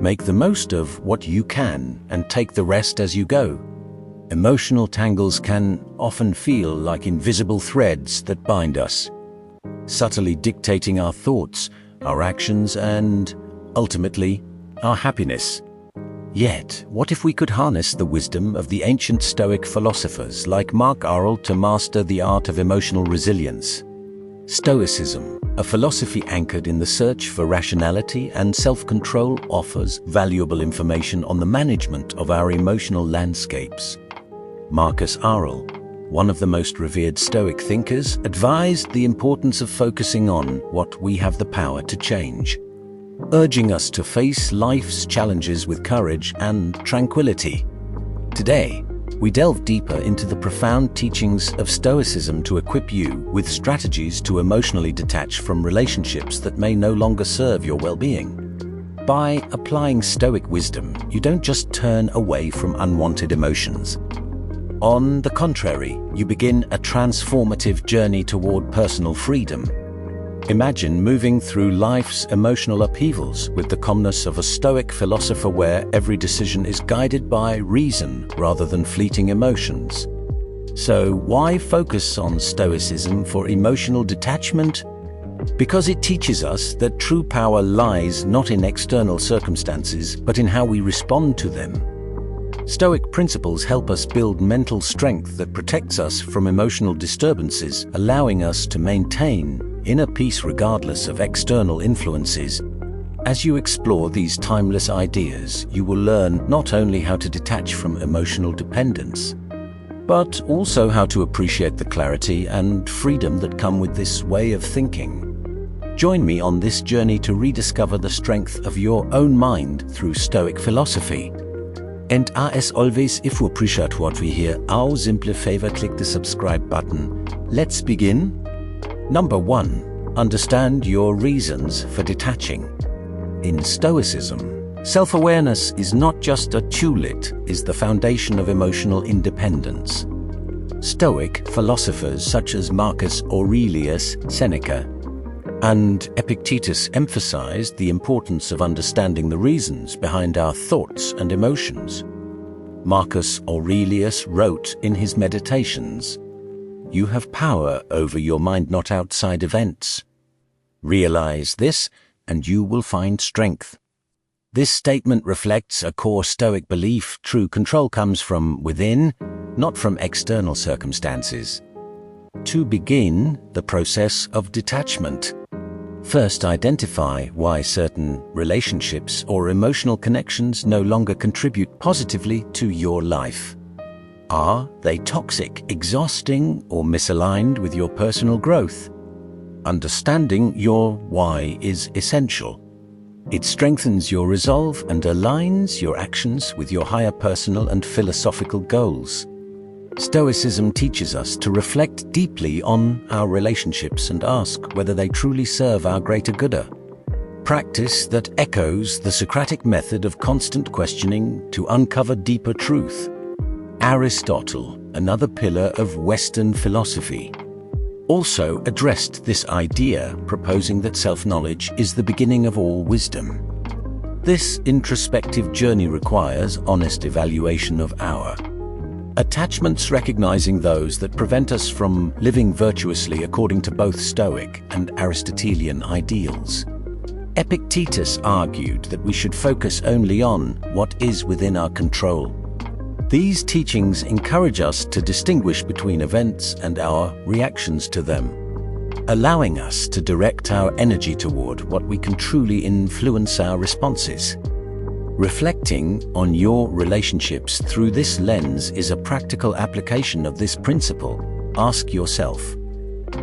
Make the most of what you can and take the rest as you go. Emotional tangles can often feel like invisible threads that bind us, subtly dictating our thoughts, our actions, and, ultimately, our happiness. Yet, what if we could harness the wisdom of the ancient Stoic philosophers like Mark Aurelius to master the art of emotional resilience? Stoicism, a philosophy anchored in the search for rationality and self-control, offers valuable information on the management of our emotional landscapes. Marcus Aurelius, one of the most revered Stoic thinkers, advised the importance of focusing on what we have the power to change, urging us to face life's challenges with courage and tranquility. Today, we delve deeper into the profound teachings of Stoicism to equip you with strategies to emotionally detach from relationships that may no longer serve your well-being. By applying Stoic wisdom, you don't just turn away from unwanted emotions. On the contrary, you begin a transformative journey toward personal freedom. Imagine moving through life's emotional upheavals with the calmness of a Stoic philosopher, where every decision is guided by reason rather than fleeting emotions. So why focus on Stoicism for emotional detachment? Because it teaches us that true power lies not in external circumstances, but in how we respond to them. Stoic principles help us build mental strength that protects us from emotional disturbances, allowing us to maintain inner peace regardless of external influences. As you explore these timeless ideas, you will learn not only how to detach from emotional dependence, but also how to appreciate the clarity and freedom that come with this way of thinking. Join me on this journey to rediscover the strength of your own mind through Stoic philosophy. And as always, if you appreciate what we hear, our simple favor, click the subscribe button. Let's begin. Number 1. Understand your reasons for detaching. In Stoicism, self-awareness is not just a tool, it is the foundation of emotional independence. Stoic philosophers such as Marcus Aurelius, Seneca, and Epictetus emphasized the importance of understanding the reasons behind our thoughts and emotions. Marcus Aurelius wrote in his Meditations, "You have power over your mind, not outside events. Realize this, and you will find strength." This statement reflects a core Stoic belief: true control comes from within, not from external circumstances. To begin the process of detachment, first identify why certain relationships or emotional connections no longer contribute positively to your life. Are they toxic, exhausting, or misaligned with your personal growth? Understanding your why is essential. It strengthens your resolve and aligns your actions with your higher personal and philosophical goals. Stoicism teaches us to reflect deeply on our relationships and ask whether they truly serve our greater good. Practice that echoes the Socratic method of constant questioning to uncover deeper truth. Aristotle, another pillar of Western philosophy, also addressed this idea, proposing that self-knowledge is the beginning of all wisdom. This introspective journey requires honest evaluation of our attachments, recognizing those that prevent us from living virtuously according to both Stoic and Aristotelian ideals. Epictetus argued that we should focus only on what is within our control. These teachings encourage us to distinguish between events and our reactions to them, allowing us to direct our energy toward what we can truly influence our responses. Reflecting on your relationships through this lens is a practical application of this principle. Ask yourself,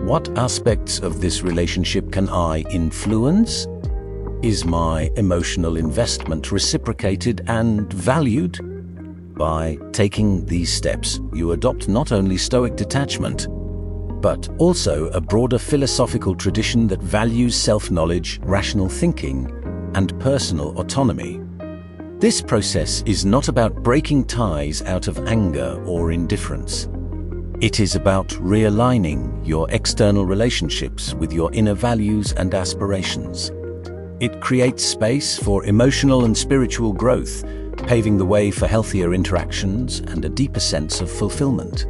what aspects of this relationship can I influence? Is my emotional investment reciprocated and valued? By taking these steps, you adopt not only Stoic detachment, but also a broader philosophical tradition that values self-knowledge, rational thinking, and personal autonomy. This process is not about breaking ties out of anger or indifference. It is about realigning your external relationships with your inner values and aspirations. It creates space for emotional and spiritual growth, paving the way for healthier interactions and a deeper sense of fulfillment.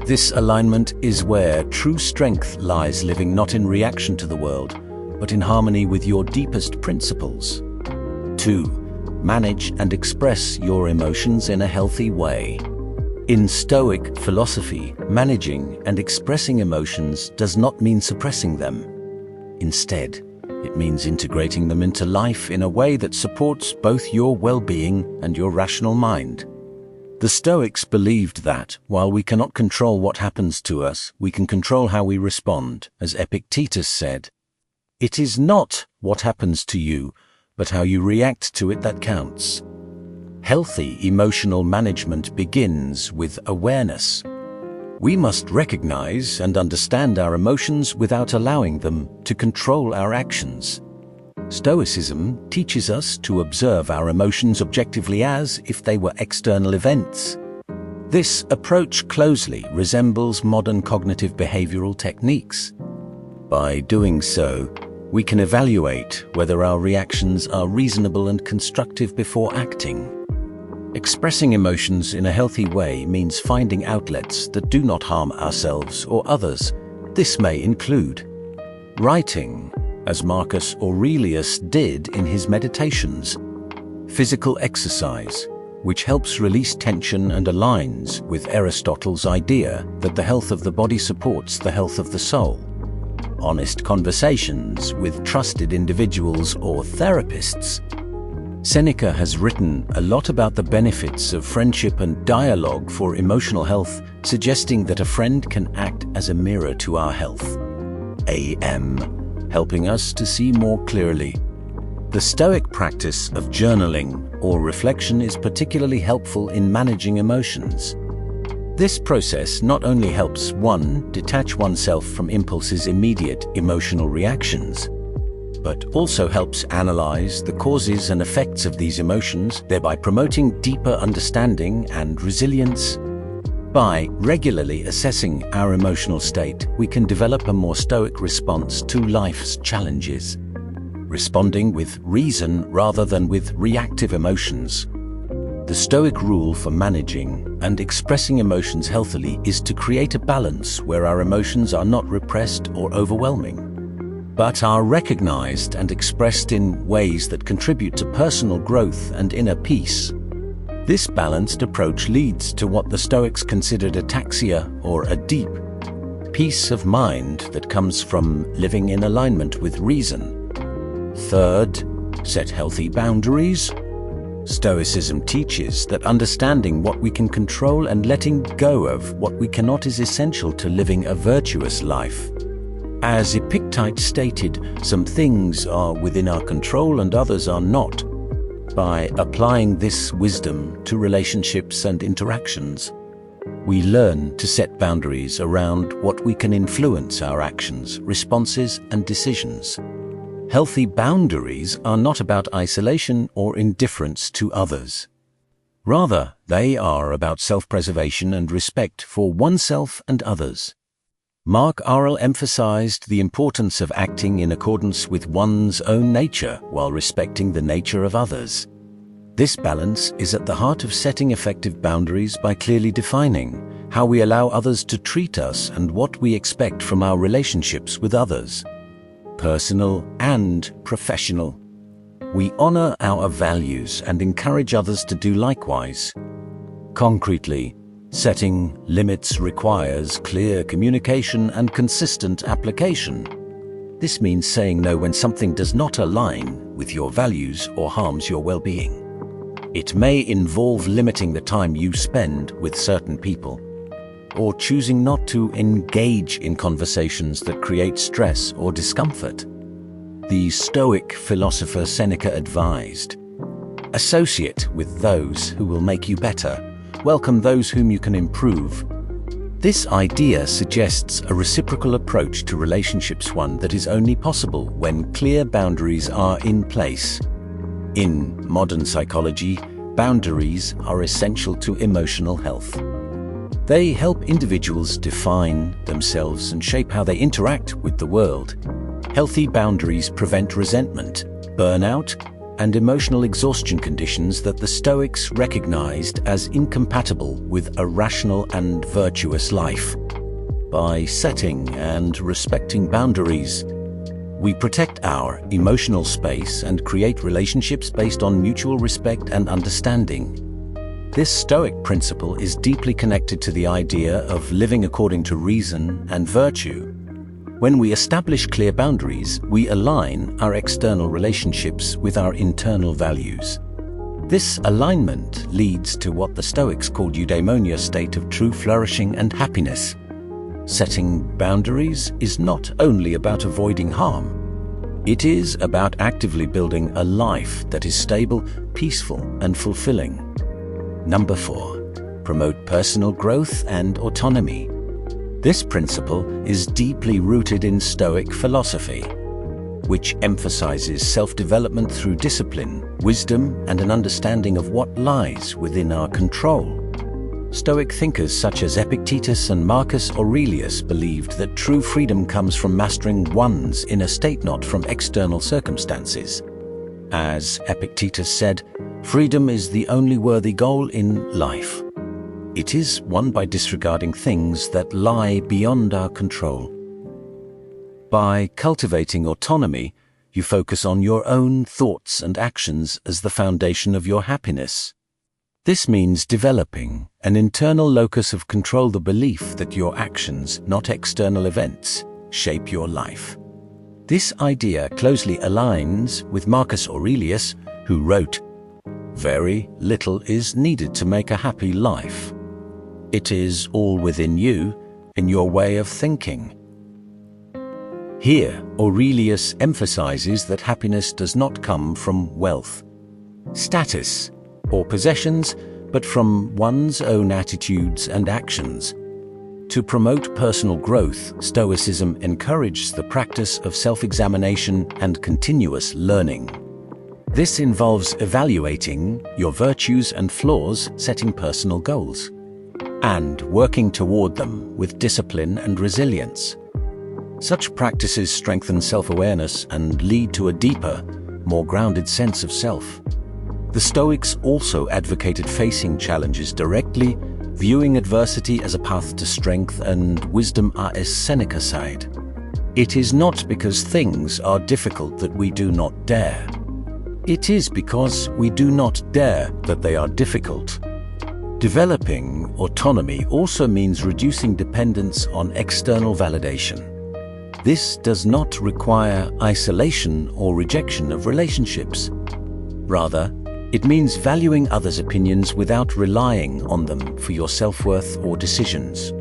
This alignment is where true strength lies, living not in reaction to the world, but in harmony with your deepest principles. 2. Manage and express your emotions in a healthy way. In Stoic philosophy, managing and expressing emotions does not mean suppressing them. Instead, it means integrating them into life in a way that supports both your well-being and your rational mind. The Stoics believed that, while we cannot control what happens to us, we can control how we respond. As Epictetus said, "It is not what happens to you, but how you react to it that counts." Healthy emotional management begins with awareness. We must recognize and understand our emotions without allowing them to control our actions. Stoicism teaches us to observe our emotions objectively as if they were external events. This approach closely resembles modern cognitive behavioral techniques. By doing so, we can evaluate whether our reactions are reasonable and constructive before acting. Expressing emotions in a healthy way means finding outlets that do not harm ourselves or others. This may include writing, as Marcus Aurelius did in his Meditations; physical exercise, which helps release tension and aligns with Aristotle's idea that the health of the body supports the health of the soul; honest conversations with trusted individuals or therapists. Seneca has written a lot about the benefits of friendship and dialogue for emotional health, suggesting that a friend can act as a mirror to our health. Helping us to see more clearly. The Stoic practice of journaling or reflection is particularly helpful in managing emotions. This process not only helps one detach oneself from impulses' immediate emotional reactions, but also helps analyze the causes and effects of these emotions, thereby promoting deeper understanding and resilience. By regularly assessing our emotional state, we can develop a more stoic response to life's challenges, responding with reason rather than with reactive emotions. The Stoic rule for managing and expressing emotions healthily is to create a balance where our emotions are not repressed or overwhelming, but are recognized and expressed in ways that contribute to personal growth and inner peace. This balanced approach leads to what the Stoics considered ataxia, or a deep peace of mind that comes from living in alignment with reason. 3. Set healthy boundaries. Stoicism teaches that understanding what we can control and letting go of what we cannot is essential to living a virtuous life. As Epictetus stated, some things are within our control and others are not. By applying this wisdom to relationships and interactions, we learn to set boundaries around what we can influence: our actions, responses, and decisions. Healthy boundaries are not about isolation or indifference to others. Rather, they are about self-preservation and respect for oneself and others. Mark Aurel emphasized the importance of acting in accordance with one's own nature while respecting the nature of others. This balance is at the heart of setting effective boundaries by clearly defining how we allow others to treat us and what we expect from our relationships with others, personal and professional. We honor our values and encourage others to do likewise. Concretely, setting limits requires clear communication and consistent application. This means saying no when something does not align with your values or harms your well-being. It may involve limiting the time you spend with certain people, or choosing not to engage in conversations that create stress or discomfort. The Stoic philosopher Seneca advised, "Associate with those who will make you better. Welcome those whom you can improve." This idea suggests a reciprocal approach to relationships, one that is only possible when clear boundaries are in place. In modern psychology, boundaries are essential to emotional health. They help individuals define themselves and shape how they interact with the world. Healthy boundaries prevent resentment, burnout, and emotional exhaustion conditions that the Stoics recognized as incompatible with a rational and virtuous life. By setting and respecting boundaries, we protect our emotional space and create relationships based on mutual respect and understanding. This Stoic principle is deeply connected to the idea of living according to reason and virtue. When we establish clear boundaries, we align our external relationships with our internal values. This alignment leads to what the Stoics called eudaimonia state of true flourishing and happiness. Setting boundaries is not only about avoiding harm. It is about actively building a life that is stable, peaceful, and fulfilling. Number 4. Promote personal growth and autonomy. This principle is deeply rooted in Stoic philosophy, which emphasizes self-development through discipline, wisdom, and an understanding of what lies within our control. Stoic thinkers such as Epictetus and Marcus Aurelius believed that true freedom comes from mastering one's inner state, not from external circumstances. As Epictetus said, freedom is the only worthy goal in life. It is won by disregarding things that lie beyond our control. By cultivating autonomy, you focus on your own thoughts and actions as the foundation of your happiness. This means developing an internal locus of control, the belief that your actions, not external events, shape your life. This idea closely aligns with Marcus Aurelius, who wrote, "Very little is needed to make a happy life. It is all within you, in your way of thinking." Here, Aurelius emphasizes that happiness does not come from wealth, status, or possessions, but from one's own attitudes and actions. To promote personal growth, Stoicism encourages the practice of self-examination and continuous learning. This involves evaluating your virtues and flaws, setting personal goals, and working toward them with discipline and resilience. Such practices strengthen self-awareness and lead to a deeper, more grounded sense of self. The Stoics also advocated facing challenges directly, viewing adversity as a path to strength and wisdom, as Seneca said. It is not because things are difficult that we do not dare. It is because we do not dare that they are difficult. Developing autonomy also means reducing dependence on external validation. This does not require isolation or rejection of relationships. Rather, it means valuing others' opinions without relying on them for your self-worth or decisions.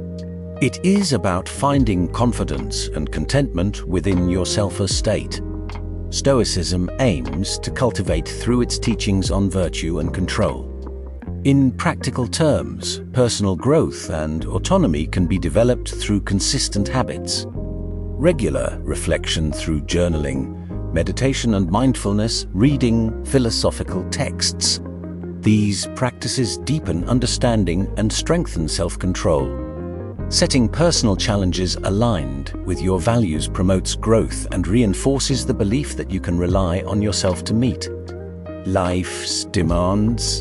It is about finding confidence and contentment within your self-estate. Stoicism aims to cultivate through its teachings on virtue and control. In practical terms, personal growth and autonomy can be developed through consistent habits. Regular reflection through journaling, meditation and mindfulness, reading philosophical texts. These practices deepen understanding and strengthen self-control. Setting personal challenges aligned with your values promotes growth and reinforces the belief that you can rely on yourself to meet life's demands.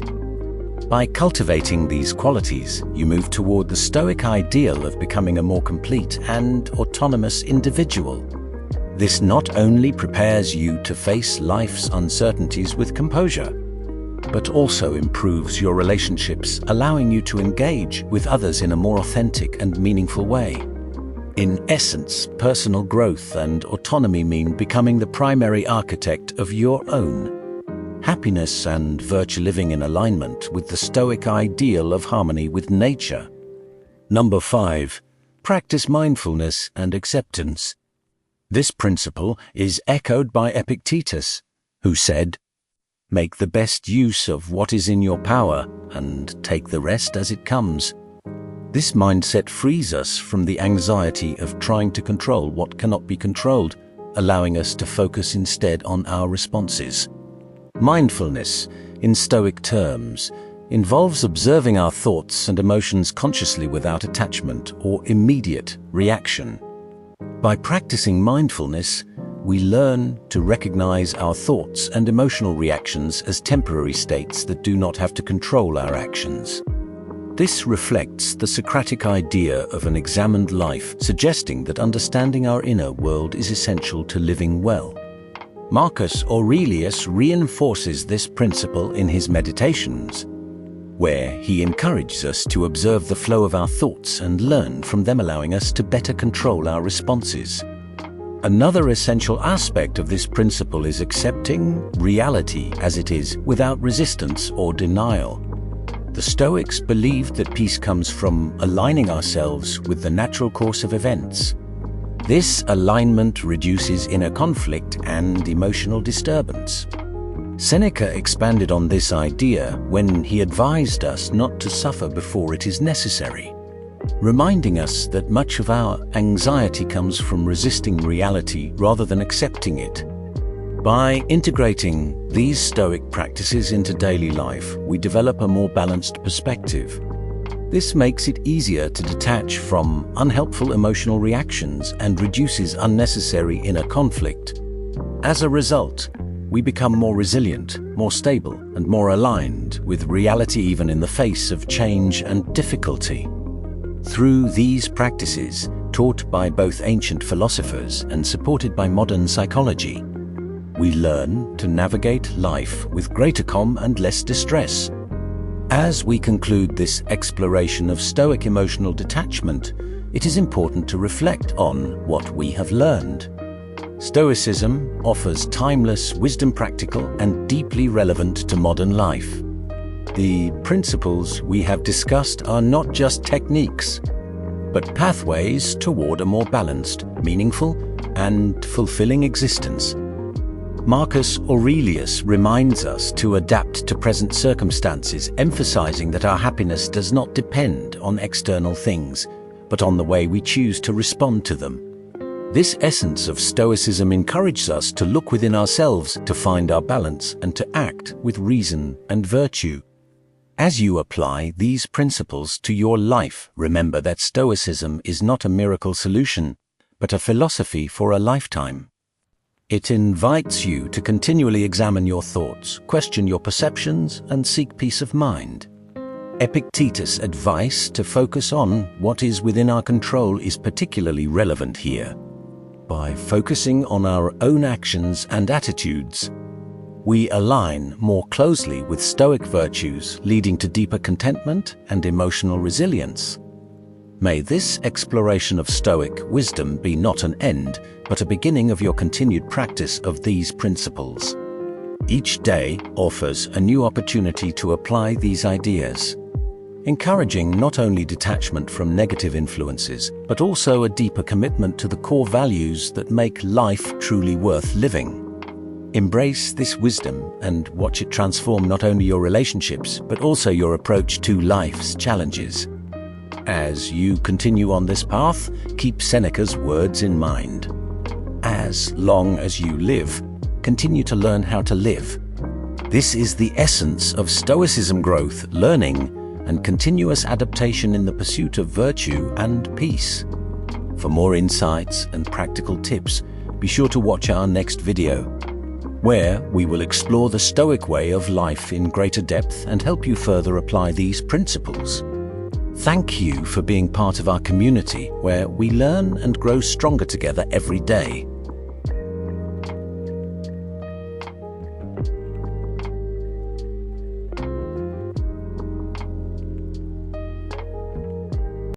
By cultivating these qualities, you move toward the Stoic ideal of becoming a more complete and autonomous individual. This not only prepares you to face life's uncertainties with composure, but also improves your relationships, allowing you to engage with others in a more authentic and meaningful way. In essence, personal growth and autonomy mean becoming the primary architect of your own happiness and virtue, living in alignment with the Stoic ideal of harmony with nature. Number 5. Practice mindfulness and acceptance. This principle is echoed by Epictetus, who said, "Make the best use of what is in your power and take the rest as it comes." This mindset frees us from the anxiety of trying to control what cannot be controlled, allowing us to focus instead on our responses. Mindfulness, in Stoic terms, involves observing our thoughts and emotions consciously without attachment or immediate reaction. By practicing mindfulness, we learn to recognize our thoughts and emotional reactions as temporary states that do not have to control our actions. This reflects the Socratic idea of an examined life, suggesting that understanding our inner world is essential to living well. Marcus Aurelius reinforces this principle in his Meditations, where he encourages us to observe the flow of our thoughts and learn from them, allowing us to better control our responses. Another essential aspect of this principle is accepting reality as it is, without resistance or denial. The Stoics believed that peace comes from aligning ourselves with the natural course of events. This alignment reduces inner conflict and emotional disturbance. Seneca expanded on this idea when he advised us not to suffer before it is necessary, reminding us that much of our anxiety comes from resisting reality rather than accepting it. By integrating these Stoic practices into daily life, we develop a more balanced perspective. This makes it easier to detach from unhelpful emotional reactions and reduces unnecessary inner conflict. As a result, we become more resilient, more stable, and more aligned with reality even in the face of change and difficulty. Through these practices, taught by both ancient philosophers and supported by modern psychology, we learn to navigate life with greater calm and less distress. As we conclude this exploration of Stoic emotional detachment, it is important to reflect on what we have learned. Stoicism offers timeless wisdom, practical and deeply relevant to modern life. The principles we have discussed are not just techniques, but pathways toward a more balanced, meaningful, and fulfilling existence. Marcus Aurelius reminds us to adapt to present circumstances, emphasizing that our happiness does not depend on external things, but on the way we choose to respond to them. This essence of Stoicism encourages us to look within ourselves to find our balance and to act with reason and virtue. As you apply these principles to your life, remember that Stoicism is not a miracle solution, but a philosophy for a lifetime. It invites you to continually examine your thoughts, question your perceptions, and seek peace of mind. Epictetus' advice to focus on what is within our control is particularly relevant here. By focusing on our own actions and attitudes, we align more closely with Stoic virtues, leading to deeper contentment and emotional resilience. May this exploration of Stoic wisdom be not an end, but a beginning of your continued practice of these principles. Each day offers a new opportunity to apply these ideas, encouraging not only detachment from negative influences, but also a deeper commitment to the core values that make life truly worth living. Embrace this wisdom and watch it transform not only your relationships, but also your approach to life's challenges. As you continue on this path, keep Seneca's words in mind. As long as you live, continue to learn how to live. This is the essence of Stoicism: growth, learning, and continuous adaptation in the pursuit of virtue and peace. For more insights and practical tips, be sure to watch our next video, where we will explore the Stoic way of life in greater depth and help you further apply these principles. Thank you for being part of our community, where we learn and grow stronger together every day.